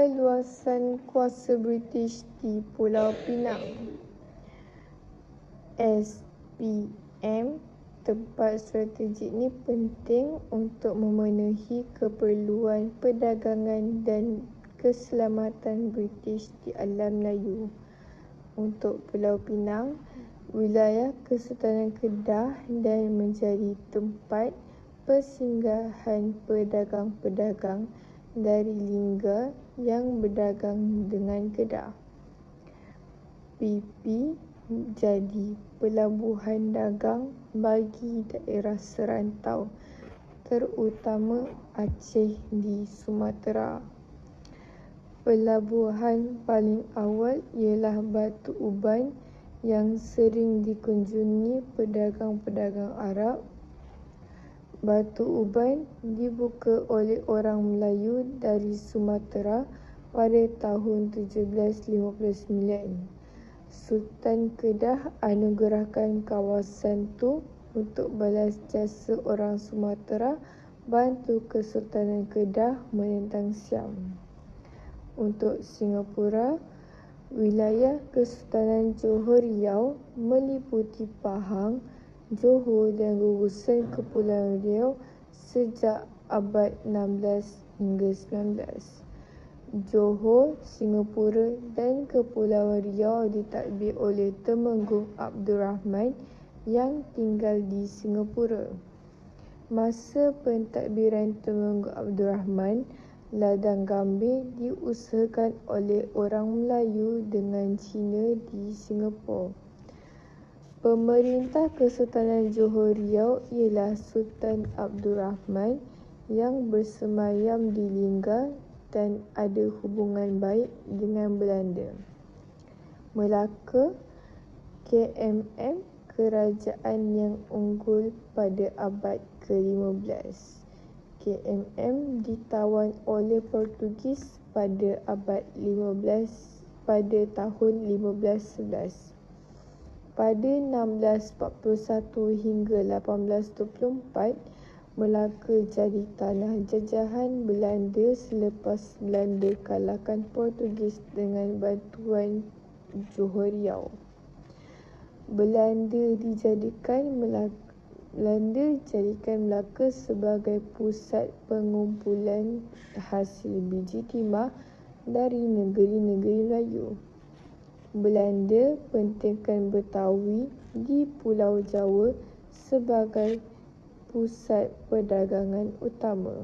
Perluasan kuasa British di Pulau Pinang. SPM, tempat strategik ini penting untuk memenuhi keperluan perdagangan dan keselamatan British di alam Melayu. Untuk Pulau Pinang, wilayah Kesultanan Kedah dan menjadi tempat persinggahan pedagang-pedagang dari Lingga yang berdagang dengan Kedah. PP jadi pelabuhan dagang bagi daerah serantau, terutama Aceh di Sumatera. Pelabuhan paling awal ialah Batu Uban yang sering dikunjungi pedagang-pedagang Arab. Batu Uban dibuka oleh orang Melayu dari Sumatera pada tahun 1759. Sultan Kedah anugerahkan kawasan itu untuk balas jasa orang Sumatera bantu Kesultanan Kedah menentang Siam. Untuk Singapura, wilayah Kesultanan Johor Riau meliputi Pahang, Johor dan gugusan Kepulauan Riau sejak abad 16 hingga 19. Johor, Singapura dan Kepulauan Riau ditadbir oleh Temenggung Abdul Rahman yang tinggal di Singapura. Masa pentadbiran Temenggung Abdul Rahman, ladang gambir diusahakan oleh orang Melayu dengan Cina di Singapura. Pemerintah Kesultanan Johor Riau ialah Sultan Abdul Rahman yang bersemayam di Lingga dan ada hubungan baik dengan Belanda. Melaka, KMM, kerajaan yang unggul pada abad ke-15. KMM ditawan oleh Portugis pada abad 15 pada tahun 1511. Pada 1641 hingga 1824, Melaka jadi tanah jajahan Belanda selepas Belanda kalahkan Portugis dengan bantuan Johor Riau. Belanda jadikan Melaka sebagai pusat pengumpulan hasil biji timah dari negeri-negeri Melayu. Belanda pentingkan Betawi di Pulau Jawa sebagai pusat perdagangan utama.